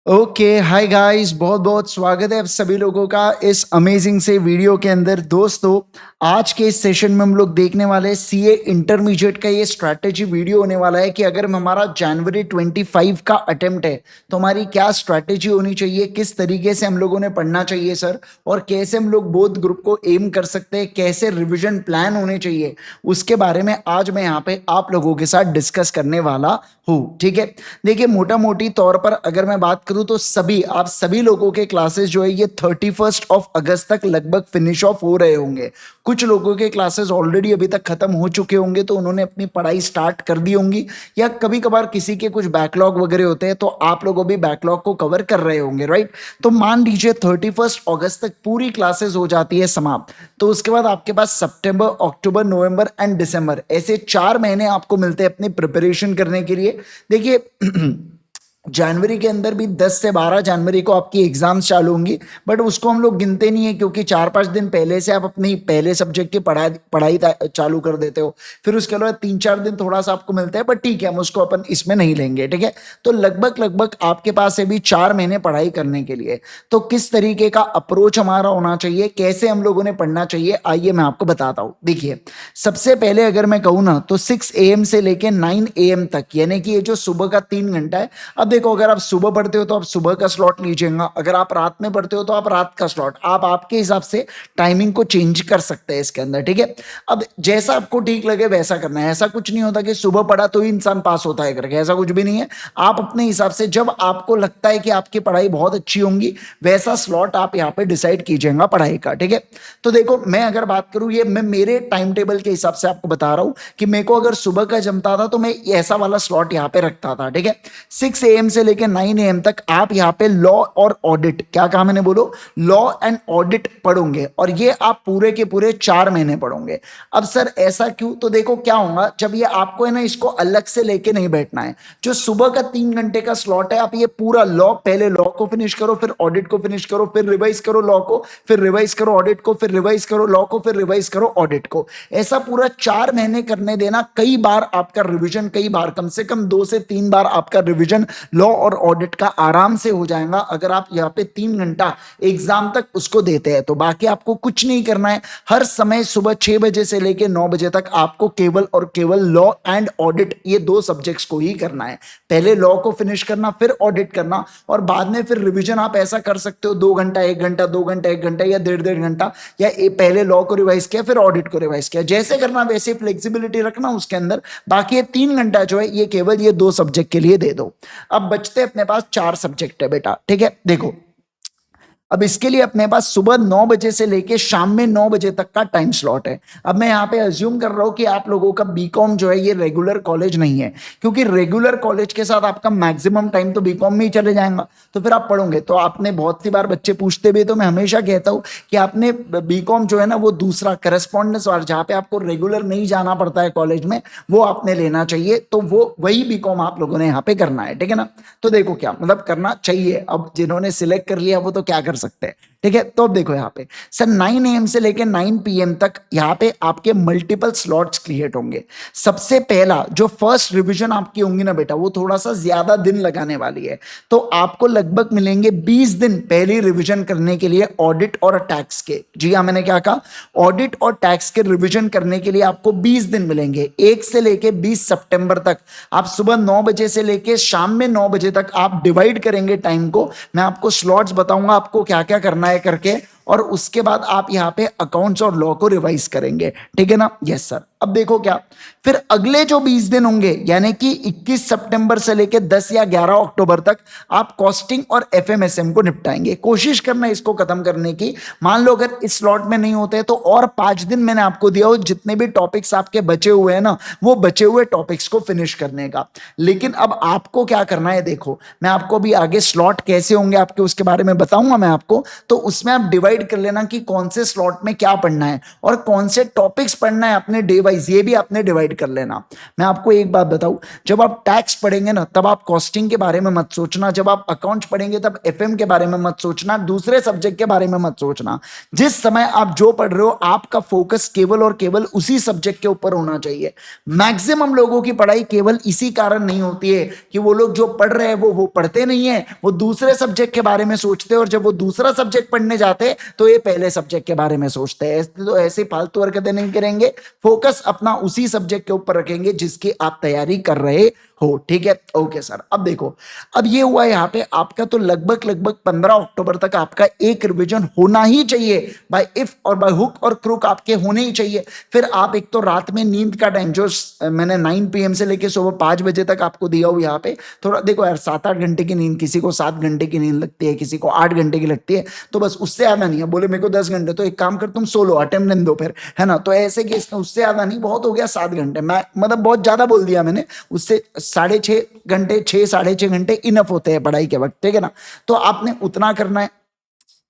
Okay, hi guys, बहुत बहुत स्वागत है आप सभी लोगों का इस अमेजिंग से वीडियो के अंदर। दोस्तों, आज के इस सेशन में हम लोग देखने वाले हैं सीए इंटरमीडिएट का ये स्ट्रैटेजी वीडियो होने वाला है कि अगर हमारा जनवरी 25 का अटेम्प्ट है तो हमारी क्या स्ट्रैटेजी होनी चाहिए, किस तरीके से हम लोगों ने पढ़ना चाहिए सर, और कैसे हम लोग बोथ ग्रुप को एम कर सकते हैं, कैसे रिविजन प्लान होने चाहिए, उसके बारे में आज मैं यहाँ पे आप लोगों के साथ डिस्कस करने वाला हूँ। ठीक है, देखिए मोटा मोटी तौर पर अगर मैं बात करूं तो आप सभी लोगों के क्लासेस जो है ये 31 अगस्त तक लगभग फिनिश ऑफ हो रहे होंगे। कुछ लोगों के क्लासेस ऑलरेडी अभी तक खत्म हो चुके होंगे, तो उन्होंने अपनी पढ़ाई स्टार्ट कर दी होंगी, या कभी कभार किसी के कुछ बैकलॉग वगैरह होते हैं तो आप लोगों भी बैकलॉग को कवर कर रहे होंगे, राइट। तो मान लीजिए 31 अगस्त तक पूरी क्लासेस हो जाती है समाप्त, तो उसके बाद आपके पास सितंबर, अक्टूबर, नवंबर एंड दिसंबर ऐसे 4 महीने आपको मिलते हैं अपनी प्रिपरेशन करने के लिए। देखिए जनवरी के अंदर भी 10 से 12 जनवरी को आपकी एग्जाम्स चालू होंगी, बट उसको हम लोग गिनते नहीं है क्योंकि 4-5 दिन पहले से आप अपनी पहले सब्जेक्ट की पढ़ाई चालू कर देते हो। फिर उसके अलावा 3-4 दिन थोड़ा सा आपको मिलता है, बट ठीक है, हम उसको अपन इसमें नहीं लेंगे। ठीक है, तो लगभग लगभग आपके पास है भी 4 महीने पढ़ाई करने के लिए। तो किस तरीके का अप्रोच हमारा होना चाहिए, कैसे हम लोगों ने पढ़ना चाहिए, आइए मैं आपको बताता हूँ। देखिए, सबसे पहले अगर मैं कहूँ ना तो 6 AM से लेके 9 AM तक, यानी कि ये जो सुबह का 3 घंटा है। अब देखो, अगर आप सुबह पढ़ते हो तो आप सुबह का स्लॉट लीजिएगा, अगर आप रात में पढ़ते हो तो आप रात का स्लॉट, आप आपके हिसाब से टाइमिंग को चेंज कर सकते हैं इसके अंदर। ठीक है, अब जैसा आपको ठीक लगे वैसा करना है। ऐसा कुछ नहीं होता कि सुबह पढ़ा तो ही इंसान पास होता है करके, ऐसा कुछ भी नहीं है। आप अपने हिसाब से जब आपको लगता है कि आपकी पढ़ाई बहुत अच्छी होंगी वैसा स्लॉट आप यहाँ पे डिसाइड कीजिएगा पढ़ाई का। ठीक है, तो देखो मैं अगर बात करूं, ये मैं मेरे टाइम टेबल के हिसाब से आपको बता रहा हूं कि मेरे को अगर सुबह का जमता था तो मैं ऐसा वाला स्लॉट यहाँ पे रखता था। ठीक है, 6 AM से लेकर 9 AM तक आप यहाँ पे लॉ और ऑडिट, क्या कहा मैंने, बोलो, लॉ एंड ऑडिट पढ़ोगे, और ये आप पूरे के पूरे 4 महीने पढ़ोगे। अब सर ऐसा क्यों? तो देखो क्या होगा, जब ये आपको है ना इसको अलग से लेके नहीं बैठना है। जो सुबह का 3 घंटे का स्लॉट है, आप ये पूरा लॉ, पहले लॉ को फिनिश करो, फिर ऑडिट को फिनिश करो, फिर रिवाइज करो लॉ को, फिर रिवाइज करो ऑडिट को, फिर रिवाइज करो लॉ को, फिर रिवाइज करो ऑडिट को। ऐसा पूरा 4 महीने करने देना। कई बार आपका रिवीजन, कई बार कम से कम 2 से 3 बार आपका रिवीजन लॉ और ऑडिट का आराम से हो जाएगा अगर आप यहाँ पे 3 घंटा एग्जाम तक उसको देते हैं तो। बाकी आपको कुछ नहीं करना है। हर समय सुबह 6 बजे से लेकर 9 बजे तक आपको केवल और केवल लॉ एंड ऑडिट, ये 2 सब्जेक्ट्स को ही करना है। पहले लॉ को फिनिश करना, फिर ऑडिट करना, और बाद में फिर रिवीजन आप ऐसा कर सकते हो 2 घंटा 1 घंटा, 2 घंटा 1 घंटा, या 1.5 घंटा, या पहले लॉ को रिवाइज किया फिर ऑडिट को रिवाइज किया, जैसे करना वैसे फ्लेक्सिबिलिटी रखना उसके अंदर। बाकी ये 3 घंटा जो है ये केवल ये 2 सब्जेक्ट के लिए दे दो। अब बचते अपने पास 4 सब्जेक्ट है बेटा। ठीक है, देखो अब इसके लिए अपने पास सुबह 9 बजे से लेके शाम में 9 बजे तक का टाइम स्लॉट है। अब मैं यहाँ पे अज्यूम कर रहा हूँ कि आप लोगों का बीकॉम जो है ये रेगुलर कॉलेज नहीं है, क्योंकि रेगुलर कॉलेज के साथ आपका मैक्सिमम टाइम तो बीकॉम में ही चले जाएगा, तो फिर आप पढ़ोगे तो आपने बहुत सी बार बच्चे पूछते भी, तो मैं हमेशा कहता हूँ कि आपने बीकॉम जो है ना वो दूसरा करस्पॉन्डेंस वाला, जहाँ पे आपको रेगुलर नहीं जाना पड़ता है कॉलेज में, वो आपने लेना चाहिए। तो वो वही बीकॉम आप लोगों ने यहाँ पे करना है। ठीक है ना, तो देखो क्या मतलब करना चाहिए। अब जिन्होंने सिलेक्ट कर लिया वो तो क्या कर सकते हैं। ठीक है, तो अब देखो यहाँ पे सर 9 AM से लेकर 9 PM तक यहाँ पे आपके मल्टीपल स्लॉट्स क्रिएट होंगे। सबसे पहला जो फर्स्ट रिवीजन आपकी होंगी ना बेटा, वो थोड़ा सा ज्यादा दिन लगाने वाली है, तो आपको लगभग मिलेंगे 20 दिन पहली रिवीजन करने के लिए ऑडिट और टैक्स के। जी हाँ, मैंने क्या कहा, ऑडिट और टैक्स के रिवीजन करने के लिए आपको 20 दिन मिलेंगे। 1 से लेके 20 सितंबर तक आप सुबह 9 बजे से लेके शाम में 9 बजे तक आप डिवाइड करेंगे टाइम को। मैं आपको स्लॉट्स बताऊंगा आपको क्या क्या करना है करके, और उसके बाद आप यहाँ पे अकाउंट्स और लॉ को रिवाइज करेंगे। ठीक है ना, यस सर। अब देखो क्या, फिर अगले जो 20 दिन होंगे यानी कि 21 सितंबर से लेकर 10 या 11 अक्टूबर तक आप कॉस्टिंग और एफएमएसएम को निपटाएंगे। कोशिश करना इसको खत्म करने की। मान लो अगर इस स्लॉट में नहीं होते तो और 5 दिन मैंने आपको दिया हो, जितने भी टॉपिक्स आपके बचे हुए हैं ना, वो बचे हुए टॉपिक्स को फिनिश करने का। लेकिन अब आपको क्या करना है, देखो मैं आपको भी आगे स्लॉट कैसे होंगे आपके उसके बारे में बताऊंगा मैं आपको, तो उसमें आप डिवाइड डिवाइड कर लेना कि कौन से स्लॉट में क्या पढ़ना है और कौन से टॉपिक्स पढ़ना है अपने डे वाइज, ये भी आपने डिवाइड कर लेना। मैं आपको एक बात बताऊं, जब आप टैक्स पढ़ेंगे ना तब आप कॉस्टिंग के बारे में मत सोचना, जब आप अकाउंट्स पढ़ेंगे तब एफएम के बारे में मत सोचना, दूसरे सब्जेक्ट के बारे में मत सोचना। जिस समय आप जो पढ़ रहे हो आपका फोकस केवल और केवल उसी सब्जेक्ट के ऊपर होना चाहिए। मैक्सिमम लोगों की पढ़ाई केवल इसी कारण नहीं होती है कि वो लोग जो पढ़ रहे हैं वो पढ़ते नहीं है, वो दूसरे सब्जेक्ट के बारे में सोचते हैं, और जब वो दूसरा सब्जेक्ट पढ़ने जाते हैं तो ये पहले सब्जेक्ट के बारे में सोचते हैं। तो ऐसे फालतू हरकतें नहीं करेंगे, फोकस अपना उसी सब्जेक्ट के ऊपर रखेंगे जिसकी आप तैयारी कर रहे हो। ठीक है, ओके सर। अब देखो, अब ये हुआ यहाँ पे आपका तो लगभग लगभग 15 अक्टूबर तक आपका एक रिवीजन होना ही चाहिए, बाय इफ और बाय हुक और क्रुक आपके होने ही चाहिए। फिर आप एक तो रात में नींद का टाइम जो मैंने 9 PM से लेके सुबह 5 बजे तक आपको दिया हूँ यहाँ पे, थोड़ा देखो यार 7-8 घंटे की नींद, किसी को 7 घंटे की नींद लगती है, किसी को 8 घंटे की लगती है, तो बस उससे ज्यादा नहीं है। बोले मेरे को 10 घंटे, तो एक काम कर तुम सो लो, अटेंडेंस दो फिर, है ना। तो ऐसे केस में उससे ज्यादा नहीं, बहुत हो गया 7 घंटे, मैं मतलब बहुत ज्यादा बोल दिया मैंने, उससे 6.5 घंटे, 6-6.5 घंटे इनफ होते हैं पढ़ाई के वक्त, ठीक है ना। तो आपने उतना करना है।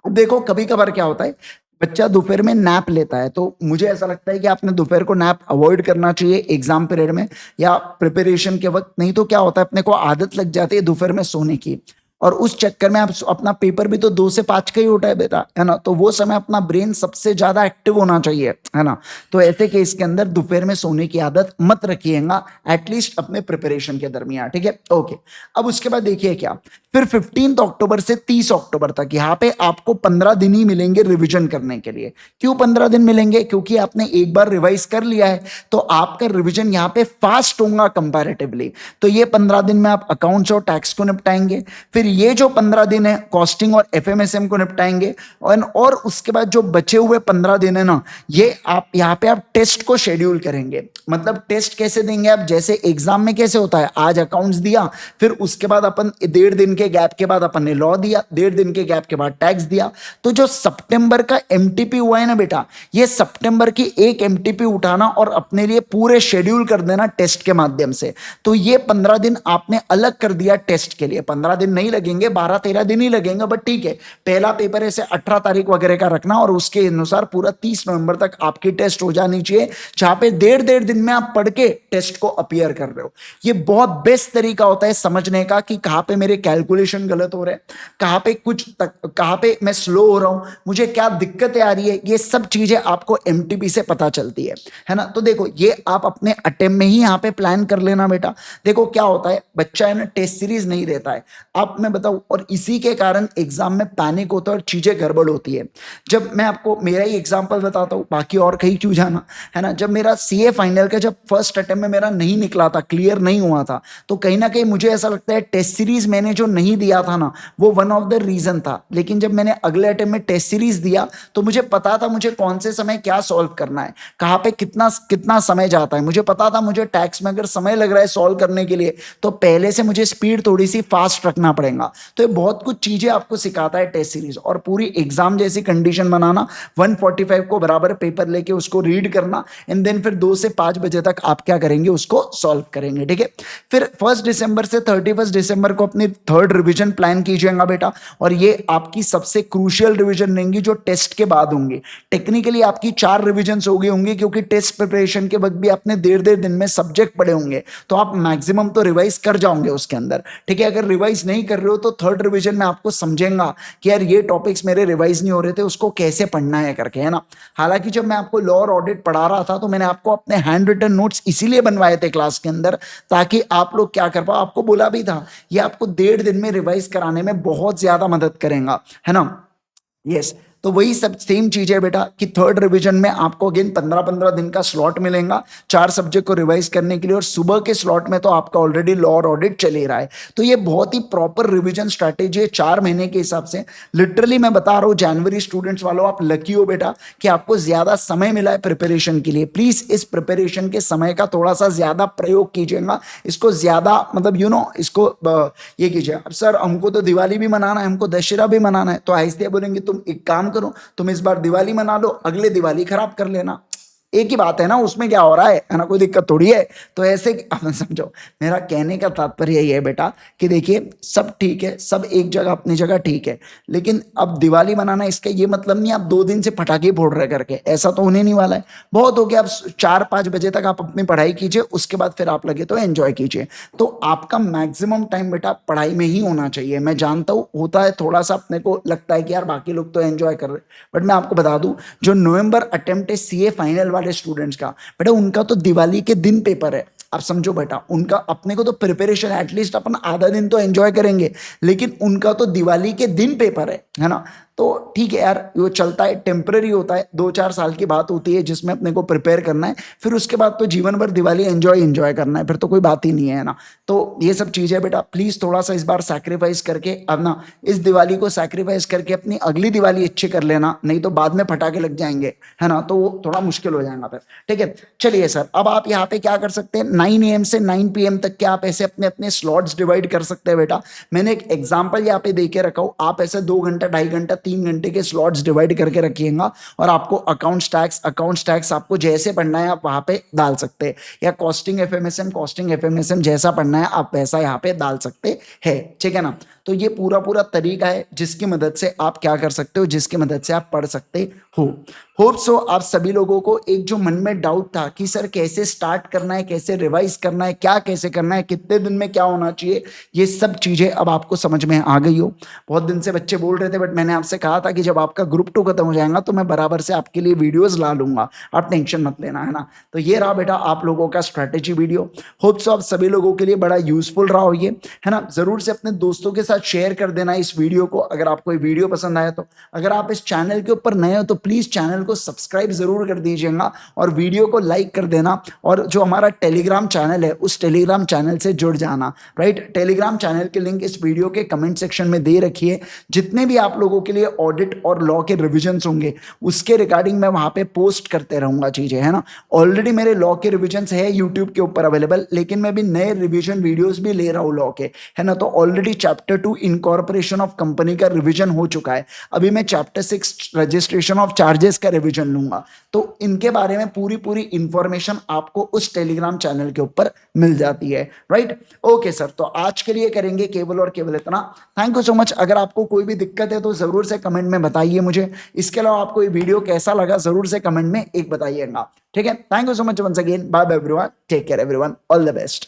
देखो कभी कभार क्या होता है, बच्चा दोपहर में नैप लेता है, तो मुझे ऐसा लगता है कि आपने दोपहर को नैप अवॉइड करना चाहिए एग्जाम पीरियड में या प्रिपरेशन के वक्त। नहीं तो क्या होता है, अपने को आदत लग जाती है दोपहर में सोने की, और उस चक्कर में आप अपना पेपर भी तो 2 से 5 का ही होता है बेटा, है ना। तो वो समय अपना ब्रेन सबसे ज्यादा एक्टिव होना चाहिए, है ना। तो ऐसे केस के अंदर दोपहर में सोने की आदत मत रखिएगा, एटलीस्ट अपने प्रिपरेशन के दरमियान, ठीक है, ओके। अब उसके बाद देखिए क्या, फिर 15 अक्टूबर से 30 अक्टूबर तक यहाँ पे आपको 15 दिन ही मिलेंगे रिवीजन करने के लिए। क्यों 15 दिन मिलेंगे? क्योंकि आपने एक बार रिवाइज कर लिया है, तो आपका रिवीजन यहाँ पे फास्ट होगा कंपैरेटिवली। तो ये 15 दिन में आप अकाउंट्स और टैक्स को निपटाएंगे, फिर ये जो 15 दिन है कॉस्टिंग और एफएमएसएम को निपटाएंगे, और उसके बाद जो बचे हुए 15 दिन है ना, ये आप यहाँ पे आप टेस्ट को शेड्यूल करेंगे। मतलब टेस्ट कैसे देंगे आप, जैसे एग्जाम में कैसे होता है, आज अकाउंट्स दिया, फिर उसके बाद अपन 1.5 दिन के गैप के बाद अपन ने लॉ दिया, 1.5 दिन के गैप के बाद टैक्स दिया। तो जो सितंबर का एमटीपी हुआ है ना बेटा, ये सितंबर की एक एमटीपी उठाना और अपने लिए पूरे शेड्यूल कर देना टेस्ट के माध्यम से। तो ये 15 दिन आपने अलग कर दिया टेस्ट के लिए। 15 दिन नहीं लगेंगे, 12-13 दिन ही लगेंगे, बट ठीक है। पहला पेपर ऐसे 18 तारीख वगैरह का रखना, और उसके अनुसार पूरा 30 नवंबर तक आपकी टेस्ट हो जानी चाहिए, जहां पे 1.5 दिन में आप पढ़ के टेस्ट को अपीयर कर रहे हो। ये बहुत बेस्ट तरीका होता है समझने का कि कहां पे मेरे कैलकुलेशन गलत हो रहे हैं, कहां पे कहां पे मैं स्लो हो रहा हूं, मुझे क्या दिक्कतें आ रही है। ये सब चीजें आपको एमटीपी से पता चलती है ना। तो देखो ये आप अपने अटेम्प्ट में ही यहाँ पे प्लान कर लेना बेटा। देखो क्या होता है, बच्चा है ना टेस्ट सीरीज नहीं देता है, आप मैं बताऊं, और इसी के कारण एग्जाम में पैनिक होता है और चीजें गड़बड़ होती है। जब मैं आपको मेरा ही एग्जांपल बताता हूँ, बाकी और कहीं क्यों जाना, है ना। जब मेरा सीए फाइनल का जब फर्स्ट अटेम्प्ट में मेरा नहीं निकला था, क्लियर नहीं हुआ था, तो कहीं ना कहीं मुझे ऐसा लगता है टेस्ट सीरीज मैंने जो नहीं दिया था ना, वो वन ऑफ द रीजन था। लेकिन जब मैंने अगले अटेम्प्ट में टेस्ट सीरीज दिया तो मुझे पता था मुझे कौन से समय क्या सॉल्व करना है, कहाँ पे कितना कितना समय जाता है। मुझे पता था मुझे टैक्स में अगर समय लग रहा है सॉल्व करने के लिए, तो पहले से मुझे स्पीड थोड़ी सी फास्ट रखना पड़ेगा। तो ये बहुत कुछ चीजें आपको सिखाता है टेस्ट सीरीज। और पूरी एग्जाम जैसी कंडीशन बनाना, 145 को बराबर पेपर लेके उसको रीड करना, एंड देन फिर 2 से 5 बजे तक आप क्या करेंगे, उसको सॉल्व करेंगे, ठीक है। फिर 1 दिसंबर से 31 दिसंबर को अपनी थर्ड रिवीजन प्लान कीजिएगा बेटा, और ये आपकी सबसे क्रूशियल रिवीजन रहेंगी जो टेस्ट के बाद होंगी। टेक्निकली आपकी 4 रिवीजन हो गई होंगी, क्योंकि टेस्ट प्रिपरेशन के वक्त भी आपने 1.5 दिन में सब्जेक्ट पढ़े होंगे, तो आप मैक्सिमम तो रिवाइज कर जाओगे उसके अंदर, ठीक है। अगर रिवाइज नहीं कर रहे हो तो थर्ड रिवीजन में आपको समझेगा कि यार ये टॉपिक्स मेरे रिवाइज नहीं हो रहे थे, उसको कैसे पढ़ना है करके, है ना। हालांकि जब मैं आपको लॉ और ऑडिट पढ़ा रहा था तो मैंने आपको अपने हैंड रिटन नोट्स इसीलिए बनवाए थे क्लास के अंदर, ताकि आप लोग क्या कर पाओ। आपको बोला भी था ये आपको 1.5 दिन में रिवाइज कराने में बहुत ज्यादा मदद करेगा, है ना। यस, तो वही सब सेम चीज है बेटा कि थर्ड रिवीजन में आपको अगेन 15-15 दिन का स्लॉट मिलेगा 4 सब्जेक्ट को रिवाइज करने के लिए, और सुबह के स्लॉट में तो आपका ऑलरेडी लॉ और ऑडिट चल ही रहा है। तो ये बहुत ही प्रॉपर रिवीजन स्ट्रैटेजी है 4 महीने के हिसाब से। लिटरली मैं बता रहा हूँ जनवरी स्टूडेंट्स वालों, आप लकी हो बेटा कि आपको ज्यादा समय मिला है प्रिपरेशन के लिए। प्लीज इस प्रिपरेशन के समय का थोड़ा सा ज्यादा प्रयोग कीजिएगा, इसको ज्यादा मतलब इसको ये कीजिए। अब सर हमको तो दिवाली भी मनाना है, हमको दशहरा भी मनाना है, तो आहिस्ते बोलेंगे तुम एक काम करो, तुम इस बार दिवाली मना लो, अगले दिवाली खराब कर लेना। एक ही बात है ना, उसमें क्या हो रहा है ना, कोई दिक्कत थोड़ी है। तो ऐसे अब समझो, मेरा कहने का तात्पर्य यही है बेटा कि देखिए सब ठीक है, सब एक जगह अपनी जगह ठीक है, लेकिन अब दिवाली मनाना इसका ये मतलब नहीं आप 2 दिन से पटाखे फोड़ रहे करके, ऐसा तो होने नहीं वाला है। बहुत हो गया, अब 4-5 बजे तक आप अपनी पढ़ाई कीजिए, उसके बाद फिर आप लगे तो एंजॉय कीजिए। तो आपका मैक्सिमम टाइम बेटा पढ़ाई में ही होना चाहिए। मैं जानता हूँ होता है थोड़ा सा, अपने को लगता है कि यार बाकी लोग तो एंजॉय कर रहे, बट मैं आपको बता दूं, जो नवंबर अटेम्प्ट है सीए फाइनल वाले स्टूडेंट्स का, बेटा उनका तो दिवाली के दिन पेपर है। आप समझो बेटा, उनका अपने को तो प्रिपरेशन एटलीस्ट अपन आधा दिन तो एंजॉय करेंगे, लेकिन उनका तो दिवाली के दिन पेपर है ना। तो ठीक है यार, वो चलता है, टेम्पररी होता है, 2-4 साल की बात होती है जिसमें अपने को प्रिपेयर करना है, फिर उसके बाद तो जीवन भर दिवाली एंजॉय करना है, फिर तो कोई बात ही नहीं है ना। तो ये सब चीजें बेटा प्लीज थोड़ा सा इस बार सैक्रिफाइस करके, अब ना इस दिवाली को सैक्रिफाइस करके अपनी अगली दिवाली अच्छी कर लेना, नहीं तो बाद में पटाखे लग जाएंगे, है ना, तो वो थोड़ा मुश्किल हो जाएगा फिर। ठीक है, चलिए सर, अब आप यहाँ पे क्या कर सकते हैं, 9 AM से 9 PM तक के आप ऐसे अपने अपने स्लॉट्स डिवाइड कर सकते हैं बेटा। मैंने एक एग्जाम्पल यहाँ पे दे के रखा हूँ, आप ऐसे 2 घंटा 2.5 घंटा 3 घंटे के स्लॉट्स डिवाइड करके रखिएगा, और आपको अकाउंट्स टैक्स आपको जैसे पढ़ना है आप वहां पे डाल सकते हैं, या कॉस्टिंग एफएमएसएम जैसा पढ़ना है आप वैसा यहाँ पे डाल सकते हैं। ठीक है ना। तो ये पूरा पूरा तरीका है जिसकी मदद से आप क्या कर सकते हो, जिसकी मदद से आप पढ़ सकते हो। होप सो आप सभी लोगों को एक जो मन में डाउट था कि सर कैसे स्टार्ट करना है, कैसे रिवाइज करना है, क्या कैसे करना है, कितने दिन में क्या होना चाहिए, ये सब चीजें अब आपको समझ में आ गई हो। बहुत दिन से बच्चे बोल रहे थे, बट मैंने आपसे कहा था कि जब आपका ग्रुप 2 खत्म हो जाएगा तो मैं बराबर से आपके लिए वीडियोस ला लूंगा, आप टेंशन मत लेना, है ना। तो ये रहा बेटा आप लोगों का स्ट्रेटेजी वीडियो। होप सो आप सभी लोगों के लिए बड़ा यूजफुल रहा हो ये, है ना। जरूर से अपने दोस्तों के साथ शेयर कर देना इस वीडियो को, अगर आपको ये वीडियो पसंद आया तो। अगर आप इस चैनल के ऊपर नए हो तो प्लीज चैनल को सब्सक्राइब जरूर कर दीजिएगा, और वीडियो को लाइक कर देना, और जो हमारा टेलीग्राम चैनल है उस टेलीग्राम चैनल से जुड़ जाना, राइट। टेलीग्राम चैनल के लिंक इस वीडियो के कमेंट सेक्शन में दे रखिए। जितने भी आप लोगों के लिए ऑडिट और लॉ के रिविजन्स होंगे उसके रिगार्डिंग मैं वहां पे पोस्ट करते रहूंगा चीजें, है ना। ऑलरेडी मेरे लॉ के रिविजन्स है यूट्यूब के ऊपर अवेलेबल, लेकिन मैं भी नए रिविजन वीडियोस भी ले रहा हूँ लॉ के, है ना। तो already chapter 2 incorporation of company का रिविजन हो चुका है, अभी मैं चैप्टर 6 रजिस्ट्रेशन ऑफ चार्जेस का रिविजन लूंगा। तो इनके बारे में पूरी पूरी इंफॉर्मेशन आपको उस टेलीग्राम चैनल के ऊपर मिल जाती है, राइट। ओके सर, तो आज के लिए करेंगे केवल और केवल इतना। Thank you so much. अगर आपको कोई भी दिक्कत है तो जरूर से कमेंट में बताइए मुझे। इसके अलावा आपको ये वीडियो कैसा लगा जरूर से कमेंट में एक बताइएगा। ठीक है, thank you so much once again, bye bye everyone, take care everyone, all the best.